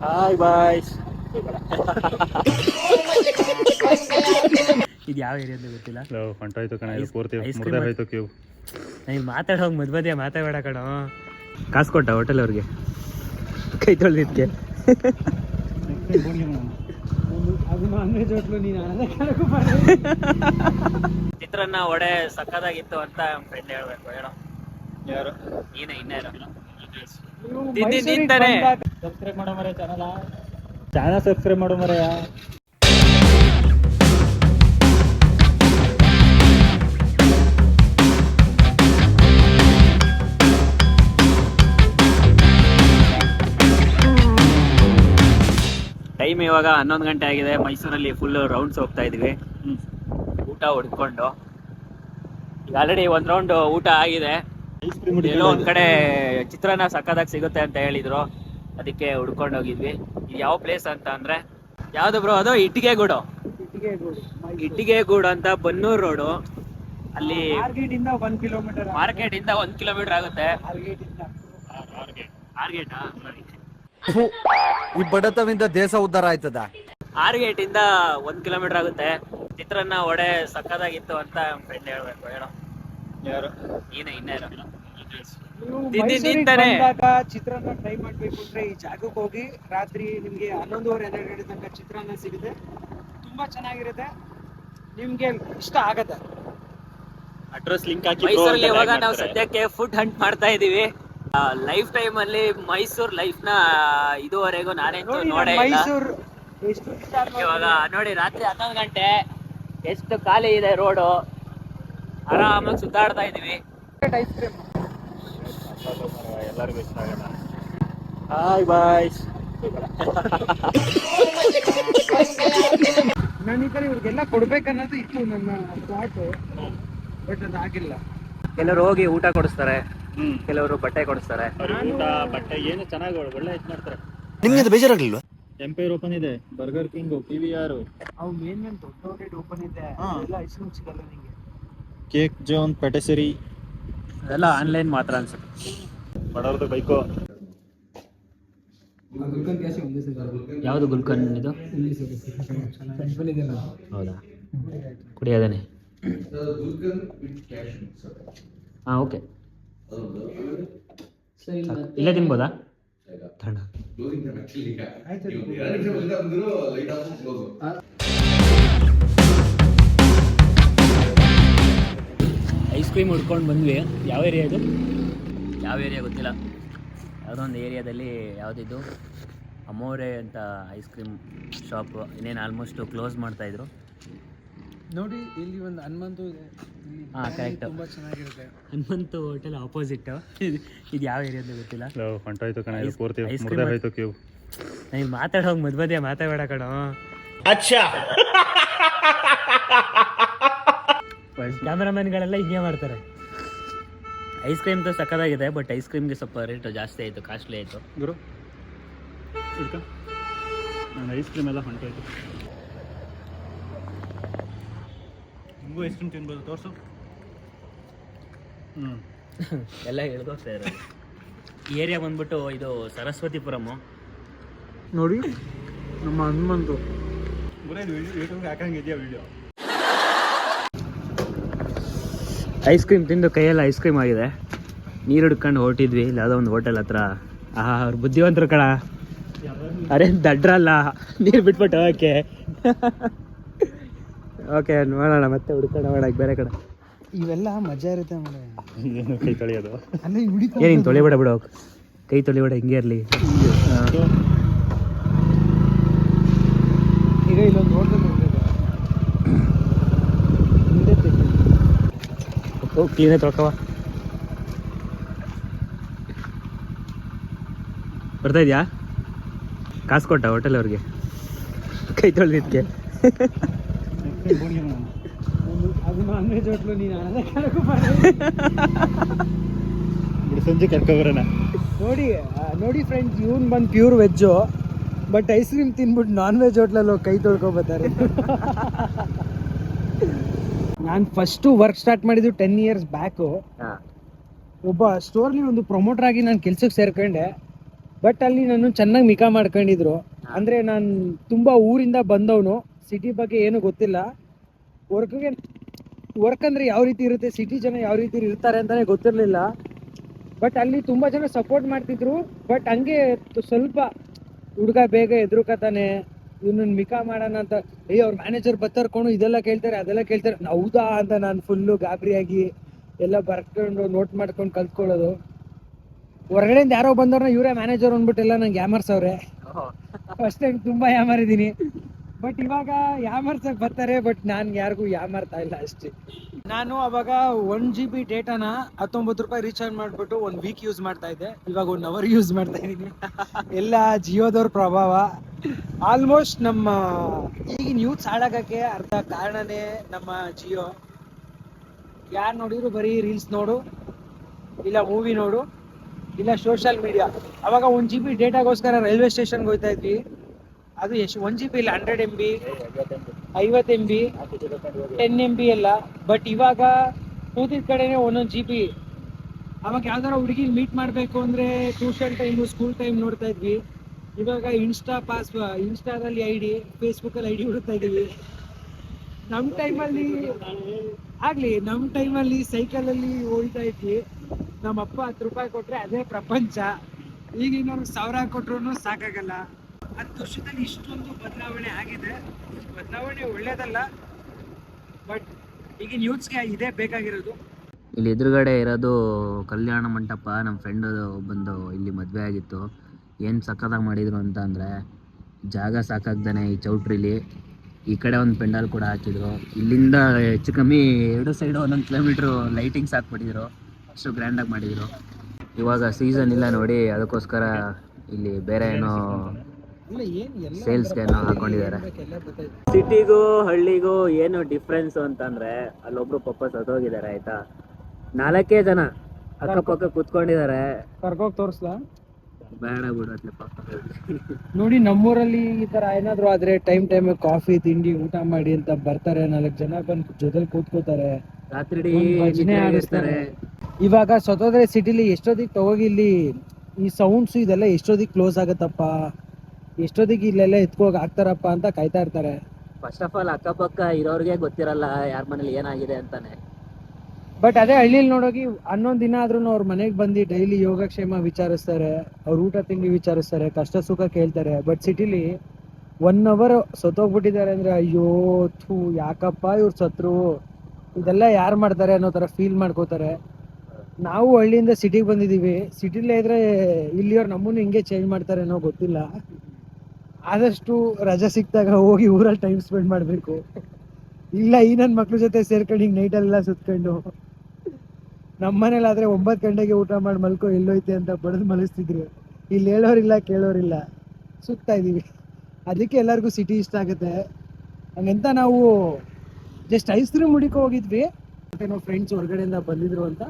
Hi boys. ಇದು ಯಾವ area ಅಂತ ಗೊತ್ತಿಲ್ಲ. ಹೊಂಟೋಯ್ತು ಕಣ, ಇದು ಪೂರ್ತಿ ಮುರ್ದೆ ಹೋಯ್ತು ಕ್ಯೂ. ನೀವು ಮಾತಾಡೋಂಗೆ ಮಧ್ಯ ಮಾತಾಡಬೇಡ ಕಣೋ. ಕಾಸು ಕೊಟ್ಟ ಹೋಟೆಲ್ ಅವ್ರಿಗೆ ಕೈ ತೊಳೆದಿದ್ದಕ್ಕೆ. ಚಿತ್ರಾನ್ನ ವಡೆ ಸಕ್ಕದಾಗಿತ್ತು ಅಂತ ಫ್ರೆಂಡ್ ಹೇಳ್ಬೇಕು. ಹೇಳೋ ಯಾರು? ನೀನೇ ಇನ್ನೇನು ತಿಂತಾನೆ. ಸಬ್ಸ್ಕ್ರೈಬ್ ಮಾಡೋ ಮರೆ ಚಾನಲ್ ಸಬ್ಸ್ಕ್ರೈಬ್ ಮಾಡೋ ಮರೆಯ. ಟೈಮ್ ಇವಾಗ 11 ಗಂಟೆ ಆಗಿದೆ. ಮೈಸೂರಲ್ಲಿ ಫುಲ್ ರೌಂಡ್ಸ್ ಹೋಗ್ತಾ ಇದೀವಿ ಊಟ ಹೊಡ್ಕೊಂಡು. ಈಗ ಆಲ್ರೆಡಿ ಒಂದ್ ರೌಂಡ್ ಊಟ ಆಗಿದೆ. ಎಲ್ಲೋ ಒಂದ್ ಕಡೆ ಚಿತ್ರಾನ್ನ ಸಕ್ಕದಾಗಿ ಸಿಗುತ್ತೆ ಅಂತ ಹೇಳಿದ್ರು, ಅದಕ್ಕೆ ಹುಡ್ಕೊಂಡು ಹೋಗಿದ್ವಿ. ಇದು ಯಾವ ಪ್ಲೇಸ್ ಅಂತ ಅಂದ್ರೆ ಯಾವ್ದು ಬ್ರೋ? ಅದು ಇಟ್ಟಿಗೆಗೂಡು ಅಂತ ಬನ್ನೂರು ರೋಡು. ಅಲ್ಲಿ ಮಾರ್ಕೆಟ್ ಇಂದ 1 ಕಿಲೋಮೀಟರ್ ಆಗುತ್ತೆ. ಈ ಬಡತವಿಂದ ದೇಶ ಉದ್ಧಾರ ಆಯ್ತದ. ಆರ್ಗೇಟ್ ಇಂದ 1 ಕಿಲೋಮೀಟರ್ ಆಗುತ್ತೆ. ಚಿತ್ರಾನ್ನ ವಡೆ ಸಕ್ಕದಾಗಿತ್ತು ಅಂತ ಫ್ರೆಂಡ್ ಹೇಳ್ಬೇಕು. ಹೇಳೋ ಯಾರು? ನೀನೇ ಇನ್ನೇನು ತಿಂತಾನೆ. ಚಿತ್ರಾನ್ನ ಟ್ರೈ ಮಾಡ್ಬೇಕು ಅಂದ್ರೆ ಈ ಜಾಗಕ್ಕೆ ಹೋಗಿ ರಾತ್ರಿ ನಿಮ್ಗೆ 11:30 ತನಕ ಚಿತ್ರಾನ್ನ ಸಿಗುತ್ತೆ. ತುಂಬಾ ಚೆನ್ನಾಗಿರುತ್ತೆ, ನಿಮ್ಗೆ ಇಷ್ಟ ಆಗತ್ತೆ. ಅಡ್ರೆಸ್ ಲಿಂಕ್ ಹಾಕಿ. ಮೈಸೂರಲ್ಲಿ ಇವಾಗ ನಾವು ಸದ್ಯಕ್ಕೆ ಫುಡ್ ಹಂಟ್ ಮಾಡ್ತಾ ಇದೀವಿ. ಲೈಫ್ ಟೈಮ್ ಅಲ್ಲಿ ಮೈಸೂರ್ ಲೈಫ್ ನ ಇದುವರೆಗೂ ನಾನೇಂತೂ ನೋಡೇ ಇಲ್ಲ. ಮೈಸೂರು ಎಷ್ಟು ಇಷ್ಟ ಇವಾಗ ನೋಡಿ, ರಾತ್ರಿ 11 ಗಂಟೆ, ಎಷ್ಟು ಖಾಲಿ ಇದೆ ರೋಡು, ಆರಾಮಾಗಿ ಸುತ್ತಾಡ್ತಾ ಇದೀವಿ. Ice cream. ಎಲ್ಲರಿಗೂ ಇಷ್ಟ ಆಗಲ್ಲ. Hi boys. ನಾನು ಈ ಕಡೆ ಇವ್ರಿಗೆಲ್ಲ ಕೊಡ್ಬೇಕನ್ನೋದು ಇತ್ತು ನನ್ನ ಥಾಟ್, ಬಟ್ ಅದಾಗಿಲ್ಲ. ಕೆಲವರು ಹೋಗಿ ಊಟ ಕೊಡಿಸ್ತಾರೆ, ಕೆಲವರು ಬಟ್ಟೆ ಕೊಡಿಸ್ತಾರೆ. ಊಟ ಬಟ್ಟೆ ಏನು ಚೆನ್ನಾಗಿ ಒಳ್ಳೆ ಇದು ಮಾಡ್ತಾರೆ. ನಿಮ್ಗೆ ಬೇಜಾರಾಗ್ಲಿಲ್ವಾ? ಎಂಪೈರ್ ಓಪನ್ ಇದೆ, ಬರ್ಗರ್ ಕಿಂಗ್, PVR, ಅವು ಮೇನ್ ದೊಡ್ಡ ಓಪನ್ ಇದೆ. ಎಲ್ಲ ಐಸ್ ಕ್ರೀಮ್ ಸಿಗಲ್ಲ ನಿಂಗೆ. ಕೇಕ್ ಜೋನ್, ಪೆಟೆಸರಿ ಅದೆಲ್ಲ ಆನ್ಲೈನ್ ಮಾತ್ರ ಅನ್ಸುತ್ತೆ. ಬಡವ್ರದ್ದು ಬೈಕು. ಯಾವುದು ಗುಲ್ಕನ್ ಇದು? ಹೌದಾ, ಕುಡಿಯೋದೇನೆ. ಹಾಂ, ಓಕೆ. ಇಲ್ಲೇ ತಿನ್ಬೋದಾ? ತಣ್ಣ. ಐಸ್ ಕ್ರೀಮ್ ಹುಡ್ಕೊಂಡು ಬಂದ್ವಿ. ಯಾವ ಏರಿಯಾ ಇದು? ಯಾವ ಏರಿಯಾ ಗೊತ್ತಿಲ್ಲ. ಯಾವುದೋ ಒಂದು ಏರಿಯಾದಲ್ಲಿ ಯಾವುದಿದ್ದು ಅಮೋರೆ ಅಂತ ಐಸ್ ಕ್ರೀಮ್ ಶಾಪ್. ಇನ್ನೇನು ಆಲ್ಮೋಸ್ಟ್ ಕ್ಲೋಸ್ ಮಾಡ್ತಾಯಿದ್ರು. ನೋಡಿ, ಇಲ್ಲಿ ಒಂದು ಹನುಮಂತು ಇದೆ. ಹಾಂ, ಕರೆಕ್ಟ್. ತುಂಬಾ ಚೆನ್ನಾಗಿರುತ್ತೆ. Hanumanthu hotel opposite. ಇದು ಯಾವ ಏರಿಯಾ ಅಂತ ಗೊತ್ತಿಲ್ಲ. ಹೊಂಟೋಯ್ತು ಕಣ, ಇದು ಪೂರ್ತಿ ಐಸ್ ಮುರ್ದೆ ಕ್ರೀಮ್ ಹೋಯ್ತು ಕ್ಯೂ. ನೀವು ಮಾತಾಡೋಂಗೆ ಮಧ್ಯ ಮಾತಾಡಬೇಡ ಕಣೋ. ಕ್ಯಾಮ್ರಾಮನ್ಗಳೆಲ್ಲ ಹಿಂಗೆ ಮಾಡ್ತಾರೆ. ಐಸ್ ಕ್ರೀಮ್ ತ ಸಕ್ಕದಾಗಿದೆ, ಬಟ್ ಐಸ್ ಕ್ರೀಮ್ಗೆ ಸ್ವಲ್ಪ ರೇಟ್ ಜಾಸ್ತಿ ಆಯಿತು, ಕಾಸ್ಟ್ಲಿ ಆಯಿತು. ಗುರು ನಾನು ಐಸ್ ಕ್ರೀಮ್ ಎಲ್ಲ ಹೊಂಟೋಯ್ತು. ನಿಮಗೂ ಐಸ್ ಕ್ರೀಮ್ ತಿನ್ಬೋದು, ತೋರಿಸು. ಎಲ್ಲ ಹೇಳ್ದೋಗ್ತಾ ಇರೋದು. ಈ ಏರಿಯಾ ಬಂದ್ಬಿಟ್ಟು ಇದು ಸರಸ್ವತಿಪುರಮ್ಮು. ನೋಡಿ ನಮ್ಮ ಹನುಮಂತು. ಯೂಟ್ಯೂಬ್ಗೆ ಹಾಕಂಗಿದೆಯಾ ವಿಡಿಯೋ? ಐಸ್ ಕ್ರೀಮ್ ತಿಂದು ಕೈಯೆಲ್ಲ ಐಸ್ ಕ್ರೀಮ್ ಆಗಿದೆ. ನೀರು ಹಿಡ್ಕೊಂಡು ಹೊರಟಿದ್ವಿ ಇಲ್ಲಿ ಯಾವುದೋ ಒಂದು ಹೋಟೆಲ್ ಹತ್ರ. ಅವ್ರು ಬುದ್ಧಿವಂತರು ಕಣ, ಅರೆ ದಡ್ರಲ್ಲ, ನೀರು ಬಿಟ್ಬಿಟ್ಟು ಓಕೆ. ಓಕೆ, ನೋಡೋಣ ಮತ್ತೆ ಹುಡ್ಕೊಂಡು ಹೋಗೋಣ ಬೇರೆ ಕಡೆ. ಇವೆಲ್ಲ ಮಜಾ ಇರುತ್ತೆ. ಏನು ಕೈ ತೊಳೆಯೋದು? ಏನು ಹಿಂಗೆ ತೊಳಿಬೇಡ ಬಿಡೋ, ಕೈ ತೊಳಿಬೇಡ, ಹಿಂಗೆ ಇರಲಿ. ಈಗ ಇಲ್ಲೊಂದು ಹೋಟೆಲ್ ಕ್ಲೀನೇ ತೊಳ್ಕವ. ಬರ್ತಾ ಇದೆಯಾ? ಕಾಸು ಕೊಟ್ಟ ಹೋಟೆಲ್ ಅವ್ರಿಗೆ ಕೈ ತೊಳೆದಿದ್ದಕ್ಕೆ. ಅದು ನಾನ್ ವೆಜ್ ಹೋಟ್ಲು. ನೀನು ಸಂಜೆ ಕರ್ಕೊಬರೋಣ. ನೋಡಿ ಫ್ರೆಂಡ್ಸ್, ಇವನ್ ಬಂದು pure veg, but ice cream ತಿನ್ಬಿಟ್ಟು ನಾನ್ ವೆಜ್ ಹೋಟ್ಲಲ್ಲಿ ಕೈ ತೊಳ್ಕೊಬತ್ತಾರೆ. ನಾನು ಫಸ್ಟು ವರ್ಕ್ ಸ್ಟಾರ್ಟ್ ಮಾಡಿದ್ದು 10 years ಬ್ಯಾಕು. ಒಬ್ಬ ಸ್ಟೋರ್ಲಿ ಒಂದು ಪ್ರಮೋಟರ್ ಆಗಿ ನಾನು ಕೆಲ್ಸಕ್ಕೆ ಸೇರ್ಕೊಂಡೆ. ಬಟ್ ಅಲ್ಲಿ ನಾನು ಚೆನ್ನಾಗಿ ಮಿಕಾ ಮಾಡ್ಕೊಂಡಿದ್ರು. ಅಂದ್ರೆ ನಾನು ತುಂಬಾ ಊರಿಂದ ಬಂದವನು, ಸಿಟಿ ಬಗ್ಗೆ ಏನು ಗೊತ್ತಿಲ್ಲ. ವರ್ಕ್ ಅಂದ್ರೆ ಯಾವ ರೀತಿ ಇರುತ್ತೆ, ಸಿಟಿ ಜನ ಯಾವ ರೀತಿ ಇರ್ತಾರೆ ಅಂತಾನೆ ಗೊತ್ತಿರಲಿಲ್ಲ. ಬಟ್ ಅಲ್ಲಿ ತುಂಬಾ ಜನ ಸಪೋರ್ಟ್ ಮಾಡ್ತಿದ್ರು. ಬಟ್ ಹಂಗೆ ಸ್ವಲ್ಪ ಹುಡುಗ ಬೇಗ ಎದುರುಕತಾನೆ, ಇವನನ್ನ ಮಿಕಾ ಮಾಡೋಣ ಅಂತ. ಅವ್ರ ಮ್ಯಾನೇಜರ್ ಬತ್ತರ್ಕೊಂಡು ಇದೆಲ್ಲ ಕೇಳ್ತಾರೆ ಅದೆಲ್ಲ ಕೇಳ್ತಾರೆ, ಹೌದಾ ಅಂತ ನಾನು ಫುಲ್ಲು ಗಾಬರಿಯಾಗಿ ಎಲ್ಲ ಬರ್ಕೊಂಡು ನೋಟ್ ಮಾಡ್ಕೊಂಡು ಕಲ್ತ್ಕೊಳ್ಳೋದು. ಹೊರಗಡೆಯಿಂದ ಯಾರೋ ಬಂದವ್ರನ್ನ ಇವರೇ ಮ್ಯಾನೇಜರ್ ಅಂದ್ಬಿಟ್ಟೆಲ್ಲ ನಂಗೆ ಯಾಮರ್ಸವ್ರೆ. ಫಸ್ಟ್ ಟೈಮ್ ತುಂಬಾ ಯಾಮಾರಿದ್ದೀನಿ. ಬಟ್ ಇವಾಗ ಯಾಮರ್ಸಕ್ ಬರ್ತಾರೆ, ಬಟ್ ನಾನು ಯಾರಿಗೂ ಯಾಮಾರ್ತಾ ಇಲ್ಲ ಅಷ್ಟೇ. ನಾನು ಅವಾಗ 1 GB ಡೇಟಾನ 19 ರೂಪಾಯಿ ರೀಚಾರ್ಜ್ ಮಾಡಿಬಿಟ್ಟು 1 ವೀಕ್ ಯೂಸ್ ಮಾಡ್ತಾ ಇದ್ದೆ. ಇವಾಗ 1 ಅವರ್ ಯೂಸ್ ಮಾಡ್ತಾ ಇದ್ದೀನಿ. ಎಲ್ಲ ಜಿಯೋದವ್ರ ಪ್ರಭಾವ. ಆಲ್ಮೋಸ್ಟ್ ನಮ್ಮ ಈಗಿನ ಯೂತ್ಸ್ ಹಾಳಾಗಕ್ಕೆ ಅರ್ಧ ಕಾರಣನೇ ನಮ್ಮ ಜಿಯೋ. ಯಾರು ನೋಡಿದ್ರು ಬರೀ ರೀಲ್ಸ್ ನೋಡು, ಇಲ್ಲ ಮೂವಿ ನೋಡು, ಇಲ್ಲ ಸೋಷಿಯಲ್ ಮೀಡಿಯಾ. ಅವಾಗ 1 GB ಡೇಟಾಗೋಸ್ಕರ ರೈಲ್ವೆ ಸ್ಟೇಷನ್ಗೆ ಹೋಗ್ತಾ ಇದ್ವಿ. ಅದು ಎಷ್ಟು 1 GB ಇಲ್ಲ 100 MB, 50 MB, 10 MB ಎಲ್ಲ. ಬಟ್ ಇವಾಗ ಕೂತಿದ ಕಡೆನೆ 1 GB. ಅವಾಗ ಯಾವ್ದಾರ ಹುಡುಗಿ ಮೀಟ್ ಮಾಡಬೇಕು ಅಂದ್ರೆ ಟ್ಯೂಷನ್ ಟೈಮು, ಸ್ಕೂಲ್ ಟೈಮ್ ನೋಡ್ತಾ ಇದ್ವಿ. ಇವಾಗ ಇನ್ಸ್ಟಾದಲ್ಲಿ ID, ಫೇಸ್ಬುಕ್ಕಲ್ಲಿ ID ಹುಡುಕ್ತಾ ಇದೀವಿ. ನಮ್ಮ ಟೈಮಲ್ಲಿ ಸೈಕಲಲ್ಲಿ ಹೋಗ್ತಾ ಇದ್ವಿ. ನಮ್ಮ ಅಪ್ಪ 10 ರೂಪಾಯಿ ಕೊಟ್ರೆ ಅದೇ ಪ್ರಪಂಚ. ಈಗಿನ 1000 ಕೊಟ್ರು ಸಾಕಾಗಲ್ಲ. 10 ವರ್ಷದಲ್ಲಿ ಇಷ್ಟೊಂದು ಬದಲಾವಣೆ ಆಗಿದೆ. ಬದಲಾವಣೆ ಒಳ್ಳೇದಲ್ಲ, ಬಟ್ ಈಗಿನ ಯೂತ್ಸ್ಗೆ ಇದೇ ಬೇಕಾಗಿರೋದು. ಇಲ್ಲಿ ಎದುರುಗಡೆ ಇರೋದು ಕಲ್ಯಾಣ ಮಂಟಪ. ನಮ್ಮ ಫ್ರೆಂಡ್ ಬಂದು ಇಲ್ಲಿ ಮದುವೆ ಆಗಿತ್ತು. ಏನು ಸಕ್ಕತ್ತಾಗಿ ಮಾಡಿದರು ಅಂತ ಅಂದರೆ, ಜಾಗ ಸಾಕಾಗ್ದಾನೆ ಈ ಚೌಟ್ರಿಲಿ ಈ ಕಡೆ ಒಂದು ಪೆಂಡಾಲ್ ಕೂಡ ಹಾಕಿದ್ರು. ಇಲ್ಲಿಂದ ಹೆಚ್ಚು ಕಮ್ಮಿ 2 ಸೈಡು 1 ಕಿಲೋಮೀಟ್ರು ಲೈಟಿಂಗ್ಸ್ ಹಾಕ್ಬಿಟ್ಟಿದ್ರು. ಅಷ್ಟು ಗ್ರ್ಯಾಂಡಾಗಿ ಮಾಡಿದರು. ಇವಾಗ ಸೀಸನ್ ಇಲ್ಲ ನೋಡಿ, ಅದಕ್ಕೋಸ್ಕರ ಇಲ್ಲಿ ಬೇರೆ ಏನೋ ಸೇಲ್ಸ್ಗೆ ಏನೋ ಹಾಕೊಂಡಿದ್ದಾರೆ. ಸಿಟಿಗೂ ಹಳ್ಳಿಗೂ ಏನು ಡಿಫ್ರೆನ್ಸ್ ಅಂತಂದರೆ, ಅಲ್ಲೊಬ್ರು ಪಾಪ ಸತ್ತೋಗಿದ್ದಾರೆ ಆಯಿತಾ. 4 ಜನ ಅಕ್ಕಪಕ್ಕ ಕೂತ್ಕೊಂಡಿದ್ದಾರೆ. ಕರ್ಕೋಗಿ ತೋರಿಸ್ಲಾ? ಬೇಡ ಬಿಡು ಪಾಪ. ನೋಡಿ ನಮ್ಮೂರಲ್ಲಿ ಈ ತರ ಏನಾದ್ರು ಆದ್ರೆ ಟೈಮ್ ಕಾಫಿ ತಿಂಡಿ ಊಟ ಮಾಡಿ ಅಂತ ಬರ್ತಾರೆ. 4 ಜನ ಬಂದು ಜೊತೆಲಿ ಕೂತ್ಕೋತಾರೆ, ರಾತ್ರಿ ಭಜನೆ ಆಡಿಸ್ತಾರೆ. ಇವಾಗ ಸತ್ತೋದ್ರೆ ಸಿಟಿಲಿ ಎಷ್ಟೊತ್ತಿಗೆ ತಗೋಗಿ ಇಲ್ಲಿ ಈ ಸೌಂಡ್ಸ್ ಇದೆಲ್ಲ ಎಷ್ಟೊತ್ತಿಗೆ ಕ್ಲೋಸ್ ಆಗತ್ತಪ್ಪ, ಎಷ್ಟೊತ್ತಿಗೆ ಇಲ್ಲೆಲ್ಲ ಎತ್ಕೋಗಿ ಹಾಕ್ತಾರಪ್ಪ ಅಂತ ಕಾಯ್ತಾ ಇರ್ತಾರೆ. ಫಸ್ಟ್ ಆಫ್ ಆಲ್ ಅಕ್ಕಪಕ್ಕ ಇರೋರಿಗೆ ಗೊತ್ತಿರಲ್ಲ ಯಾರ ಮನೇಲಿ ಏನಾಗಿದೆ ಅಂತಾನೆ. ಬಟ್ ಅದೇ ಹಳ್ಳಿಲಿ ನೋಡೋಗಿ 11 ದಿನ ಆದ್ರೂ ಅವ್ರ ಮನೆಗೆ ಬಂದು ಡೈಲಿ ಯೋಗಕ್ಷೇಮ ವಿಚಾರಿಸ್ತಾರೆ, ಅವ್ರ ಊಟ ತಿಂಡಿ ವಿಚಾರಿಸ್ತಾರೆ, ಕಷ್ಟ ಸುಖ ಕೇಳ್ತಾರೆ. ಬಟ್ ಸಿಟಿಲಿ 1 ಅವರ್ ಸತ್ತೋಗ್ಬಿಟ್ಟಿದ್ದಾರೆ ಅಂದ್ರೆ ಅಯ್ಯೋ ಥೂ ಯಾಕಪ್ಪ ಇವ್ರು ಸತ್ರು, ಇದೆಲ್ಲ ಯಾರು ಮಾಡ್ತಾರೆ ಅನ್ನೋ ತರ ಫೀಲ್ ಮಾಡ್ಕೋತಾರೆ. ನಾವು ಹಳ್ಳಿಯಿಂದ ಸಿಟಿಗೆ ಬಂದಿದ್ದೀವಿ. ಸಿಟಿಲೇ ಇದ್ರೆ ಇಲ್ಲಿಯವ್ರು ನಮ್ಮನ್ನು ಹಿಂಗೆ ಚೇಂಜ್ ಮಾಡ್ತಾರೆ ಅನ್ನೋ ಗೊತ್ತಿಲ್ಲ. ಆದಷ್ಟು ರಜೆ ಸಿಕ್ತಾಗ ಹೋಗಿ ಊರಲ್ಲಿ ಟೈಮ್ ಸ್ಪೆಂಡ್ ಮಾಡಬೇಕು. ಇಲ್ಲ ಈ ನನ್ನ ಮಕ್ಳ ಜೊತೆ ಸೇರ್ಕೊಂಡು ಹಿಂಗೆ ನೈಟೆಲ್ಲ ಸುತ್ಕೊಂಡು. ನಮ್ಮ ಮನೇಲಾದ್ರೆ 9 ಗಂಟೆಗೆ ಊಟ ಮಾಡಿ ಮಲ್ಕೋ ಎಲ್ಲೋಯ್ತೆ ಅಂತ ಬಡದು ಮಲಗಿಸ್ತಿದ್ರು. ಇಲ್ಲಿ ಹೇಳೋರಿಲ್ಲ ಕೇಳೋರಿಲ್ಲ, ಸುತ್ತಾ ಇದೀವಿ. ಅದಕ್ಕೆ ಎಲ್ಲರಿಗೂ ಸಿಟಿ ಇಷ್ಟ ಆಗುತ್ತೆ. ಹಂಗಂತ ನಾವು ಜಸ್ಟ್ ಐಸ್ ಕ್ರೀಮ್ ಹುಡಿಕೊ ಹೋಗಿದ್ವಿ, ಮತ್ತೆ ನಾವು ಫ್ರೆಂಡ್ಸ್ ಹೊರಗಡೆಯಿಂದ ಬಂದಿದ್ರು ಅಂತ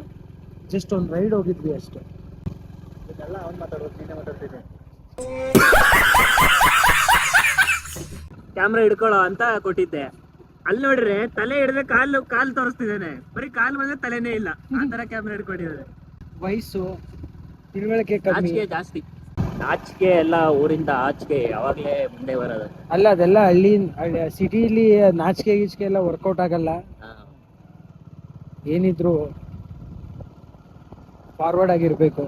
ಜಸ್ಟ್ ಒಂದು ರೈಡ್ ಹೋಗಿದ್ವಿ ಅಷ್ಟೇ. ಕ್ಯಾಮ್ರಾ ಹಿಡ್ಕೊಳ್ಳೋ ಅಂತ ಕೊಟ್ಟಿದ್ದೆ. ಅಲ್ಲಿ ನೋಡ್ರೆ ತಲೆ ಹಿಡಿದ್ರೆ ಕಾಲು ತೋರಿಸ್ತಿದ್ದೇನೆ, ಬರೀ ಕಾಲು ಬಂದ್ರೆ ತಲೆನೇ ಇಲ್ಲ, ಆ ತರ ಕ್ಯಾಮ್ರಾ ಹಿಡ್ಕೊಂಡಿದ್ದಾರೆ. ವಯಸ್ಸು ತಿಳುವಳಿಕೆ ಕಮ್ಮಿ, ನಾಚಿಕೆ ಜಾಸ್ತಿ. ನಾಚಿಕೆ ಎಲ್ಲ ಊರಿಂದ ಆಚೆಗೆ ಯಾವಾಗ್ಲೇ ಮುಂದೆ ಬರೋದು. ಅಲ್ಲ ಅದೆಲ್ಲ ಸಿಟಿಲಿ ನಾಚಿಕೆ ಗೀಚಿಕೆ ಎಲ್ಲ ವರ್ಕೌಟ್ ಆಗಲ್ಲ. ಏನಿದ್ರು ಫಾರ್ವರ್ಡ್ ಆಗಿರ್ಬೇಕು.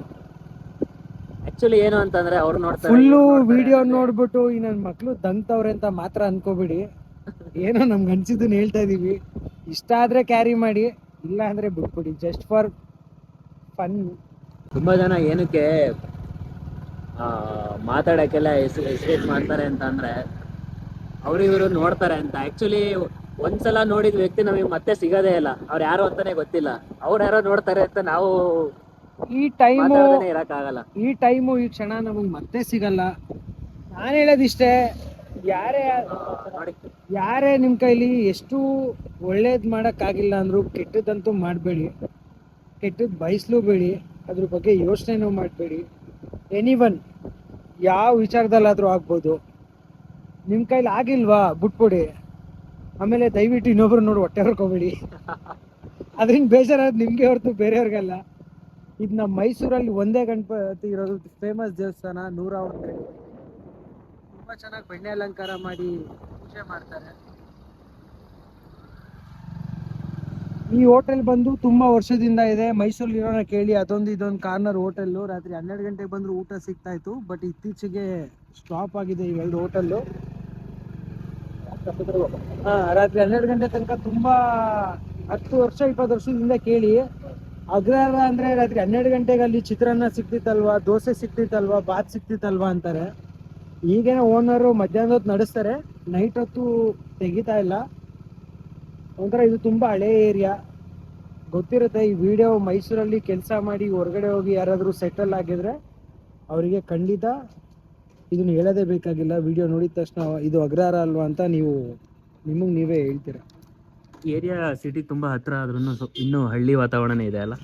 ಆಕ್ಚುಲಿ ಏನು ಅಂತಂದ್ರೆ ಅವ್ರು ನೋಡ್ತಾರೆ, ಫುಲ್ಲು ವಿಡಿಯೋ ನೋಡ್ಬಿಟ್ಟು ಈ ನನ್ನ ಮಕ್ಳು ದಂಗ್ತವ್ರೆ ಅಂತ ಮಾತ್ರ ಅನ್ಕೋಬಿಡಿ. ಏನೋ ನಮ್ಗೆ ಅನ್ಸಿದ್ದನ್ನ ಹೇಳ್ತಾ ಇದೀವಿ. ಇಷ್ಟ ಆದ್ರೆ ಕ್ಯಾರಿ ಮಾಡಿ, ಇಲ್ಲ ಅಂದ್ರೆ ಬಿಟ್ಬಿಡಿ. Just for fun. ತುಂಬಾ ಜನ ಏನಕ್ಕೆ ಮಾತಾಡಕ್ಕೆಲ್ಲ ಹೆಸಿಟೇಟ್ ಮಾಡ್ತಾರೆ ಅಂತ ಅಂದ್ರೆ, ಇವರು ನೋಡ್ತಾರೆ ಅಂತ. ಆಕ್ಚುಲಿ ಒಂದ್ಸಲ ನೋಡಿದ ವ್ಯಕ್ತಿ ನಮಗೆ ಮತ್ತೆ ಸಿಗೋದೇ ಇಲ್ಲ. ಅವ್ರು ಯಾರು ಅಂತಾನೆ ಗೊತ್ತಿಲ್ಲ. ಅವ್ರು ಯಾರೋ ನೋಡ್ತಾರೆ ಅಂತ ನಾವು ಈ ಟೈಮು ಈ ಕ್ಷಣ ನಮಗೆ ಮತ್ತೆ ಸಿಗಲ್ಲ. ನಾನು ಹೇಳೋದಿಷ್ಟೇ, ಯಾರೇ ನಿಮ್ಮ ಕೈಲಿ ಎಷ್ಟು ಒಳ್ಳೇದು ಮಾಡೋಕ್ಕಾಗಿಲ್ಲ ಅಂದರೂ ಕೆಟ್ಟದಂತೂ ಮಾಡಬೇಡಿ, ಕೆಟ್ಟದ್ದು ಬಯಸ್ಲೂಬೇಡಿ, ಅದ್ರ ಬಗ್ಗೆ ಯೋಚನೆನೂ ಮಾಡಬೇಡಿ. ಎನಿವನ್ ಯಾವ ವಿಚಾರದಲ್ಲಾದರೂ ಆಗ್ಬೋದು. ನಿಮ್ಮ ಕೈಲಿ ಆಗಿಲ್ವಾ ಬಿಟ್ಬಿಡಿ. ಆಮೇಲೆ ದಯವಿಟ್ಟು ಇನ್ನೊಬ್ರು ನೋಡಿ ಹೊಟ್ಟೆ ಹೊರ್ಕೋಬೇಡಿ. ಅದರಿಂದ ಬೇಜಾರಾದ್ ನಿಮಗೆ ಹೊರತು ಬೇರೆಯವ್ರಿಗಲ್ಲ. ಇದು ನಮ್ಮ ಮೈಸೂರಲ್ಲಿ ಒಂದೇ ಗಣಪತಿ ಇರೋದು ಫೇಮಸ್ ದೇವಸ್ಥಾನ 101 ಕಡೆ. ತುಂಬಾ ಚೆನ್ನಾಗಿ ಬೆಣ್ಣೆ ಅಲಂಕಾರ ಮಾಡಿ ಪೂಜೆ ಮಾಡ್ತಾರೆ. ಈ ಹೋಟೆಲ್ ಬಂದು ತುಂಬಾ ವರ್ಷದಿಂದ ಇದೆ, ಮೈಸೂರಲ್ಲಿ ಇರೋನ ಕೇಳಿ. ಅದೊಂದು ಇದೊಂದು ಕಾರ್ನರ್ ಹೋಟೆಲ್. ರಾತ್ರಿ 12 ಗಂಟೆಗೆ ಬಂದ್ರು ಊಟ ಸಿಗ್ತಾ ಇತ್ತು, ಬಟ್ ಇತ್ತೀಚೆಗೆ ಸ್ಟಾಪ್ ಆಗಿದೆ ಈ ಎರಡು ಹೋಟೆಲ್ಲು. ರಾತ್ರಿ 12 ಗಂಟೆ ತನಕ ತುಂಬಾ 10 ವರ್ಷ 20 ವರ್ಷದಿಂದ ಕೇಳಿ. ಅಗ್ರಹಾರ ಅಂದ್ರೆ ರಾತ್ರಿ 12 ಗಂಟೆಗೆ ಅಲ್ಲಿ ಚಿತ್ರಾನ್ನ ಸಿಕ್ತಿತ್ತಲ್ವಾ, ದೋಸೆ ಸಿಕ್ತಿತ್ತಲ್ವಾ, ಬಾತ್ ಸಿಕ್ತಿತ್ತಲ್ವಾ ಅಂತಾರೆ. ಈಗೇನೋ ಓನರು ಮಧ್ಯಾಹ್ನದ ಹೊತ್ತು ನಡೆಸ್ತಾರೆ, ನೈಟ್ ಹೊತ್ತು ತೆಗಿತಾ ಇಲ್ಲ. ಒಂಥರ ಇದು ತುಂಬಾ ಹಳೆ ಏರಿಯಾ, ಗೊತ್ತಿರುತ್ತೆ. ಈ ವಿಡಿಯೋ ಮೈಸೂರಲ್ಲಿ ಕೆಲಸ ಮಾಡಿ ಹೊರಗಡೆ ಹೋಗಿ ಯಾರಾದರೂ ಸೆಟಲ್ ಆಗಿದ್ರೆ ಅವರಿಗೆ ಖಂಡಿತ ಇದನ್ನ ಹೇಳೋದೇ ಬೇಕಾಗಿಲ್ಲ. ವಿಡಿಯೋ ನೋಡಿದ ತಕ್ಷಣ ಇದು ಅಗ್ರಹಾರ ಅಲ್ವಾ ಅಂತ ನಿಮಗೆ ನೀವೇ ಹೇಳ್ತೀರಾ. ಏರಿಯಾ ಸಿಟಿ ತುಂಬಾ ಹತ್ರ ಆದ್ರೂ ಇನ್ನೂ ಹಳ್ಳಿ ವಾತಾವರಣನೇ ಇದೆ ಅಲ್ಲ.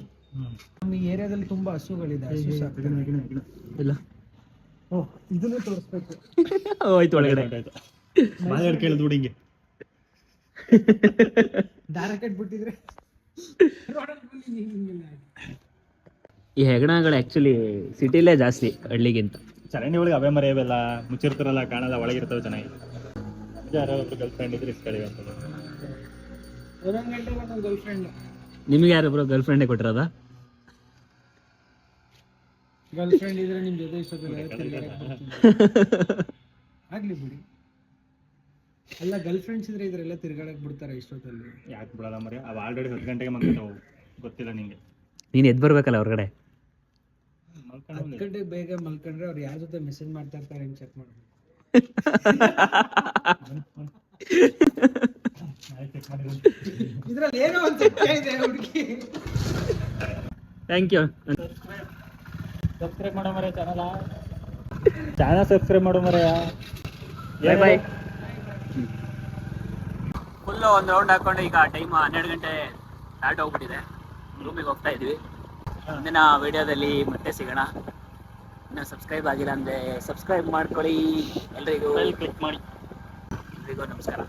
ನಮ್ಮ ಈ ಏರಿಯಾದಲ್ಲಿ ತುಂಬಾ ಹಸುಗಳಿದೆ. ಹಸು ಸಾಕ್ತಾರೆ. ಇಲ್ಲ ಓಹ್, ಇದನ್ನು ತೋರಿಸ್ಬೇಕು. ಹೋಯ್ತು ಒಳಗಡೆ. ಕೇಳಿದ್ ಬಿಡಿ ಹಿಂಗೆ ದಾರ ಕಟ್ಬಿಟ್ಟಿದ್ರೆ ಈ ಹೆಗಣಗಳು ಆಕ್ಚುಲಿ ಸಿಟಿಲೇ ಜಾಸ್ತಿ ಹಳ್ಳಿಗಿಂತ. ಚರಂಡಿ ಒಳಗೆ ಅವೇ ಮರಿ ಅವೆಲ್ಲ ಮುಚ್ಚಿರ್ತಾರಲ್ಲ, ಕಾಣಲ್ಲ, ಒಳಗಿರ್ತವೆ ಚೆನ್ನಾಗಿ. ಯಾರೋ ಒಬ್ರು ಗರ್ಲ್ ಫ್ರೆಂಡ್ ಇದ್ರೆ ಇಸ್ಕೊಳ್ಳಿ ಅಂತ. 11 ಗಂಟೆಗೆ ನನ್ನ ಗರ್ಲ್ ಫ್ರೆಂಡ್. ನಿಮ್ಗೆ ಯಾರೊಬ್ರು ಗರ್ಲ್ ಫ್ರೆಂಡೇ ಕೊಟ್ಟಿರೋದಾ? ಗರ್ಲ್ ಫ್ರೆಂಡ್ ಇದ್ರೆ ನಿಮ್ ಜೊತೆ ಇಷ್ಟೊತ್ತಿಲ್ಲ ಆಗ್ಲಿ ಬಿಡಿ. ಅಲ್ಲ, ಗರ್ಲ್ ಫ್ರೆಂಡ್ಸ್ ಇದ್ರೆ ಇದ್ರೆಲ್ಲ ತಿರ್ಗಾಡಕ್ ಬಿಡ್ತಾರೆ ಇಷ್ಟೊತ್ತಲ್ಲಿ. ಯಾಕೆ ಬಿಡಲ್ಲ ಮರಿ, ಅವು ಆಲ್ರೆಡಿ 10 ಗಂಟೆಗೆ ಮಲ್ಕೊತಾವು, ಗೊತ್ತಿಲ್ಲ ನಿಂಗೆ. ನೀನು ಎದ್ದು ಬರ್ಬೇಕಲ್ಲ ಹೊರಗಡೆ. 10 ಗಂಟೆಗೆ ಬೇಗ ಮಲ್ಕೊಂಡ್ರೆ ಅವ್ರು ಯಾರ ಜೊತೆ ಮೆಸೇಜ್ ಮಾಡ್ತಾ ಇರ್ತಾರೆ ಹೆಂಗ್ ಚೆಕ್ ಮಾಡ್ಬೇಕು. ಇದ್ರಲ್ಲಿ ಏನೋ ಒಂದು ಸತ್ಯ ಇದೆ ಹುಡುಗಿ. Thank you. ಸಬ್ಸ್ಕ್ರೈಬ್ ಮಾಡೋ ಮರೆ ಚಾನಲ್ ಸಬ್ಸ್ಕ್ರೈಬ್ ಮಾಡೋ ಮರೆಯ. Bye bye. ಫುಲ್ಲು ಒಂದು ರೌಂಡ್ ಹಾಕೊಂಡು ಈಗ ಟೈಮ್ 12 ಗಂಟೆ ದಾಟ್ ಹೋಗ್ಬಿಟ್ಟಿದೆ. ರೂಮಿಗೆ ಹೋಗ್ತಾ ಇದ್ವಿ. ಮುಂದಿನ ವಿಡಿಯೋದಲ್ಲಿ ಮತ್ತೆ ಸಿಗೋಣ. ಇನ್ನು ಸಬ್ಸ್ಕ್ರೈಬ್ ಆಗಿಲ್ಲ ಅಂದರೆ ಸಬ್ಸ್ಕ್ರೈಬ್ ಮಾಡ್ಕೊಳ್ಳಿ. ಎಲ್ರಿಗೂ ಕ್ಲಿಕ್ ಮಾಡಿ. ಎಲ್ರಿಗೂ ನಮಸ್ಕಾರ.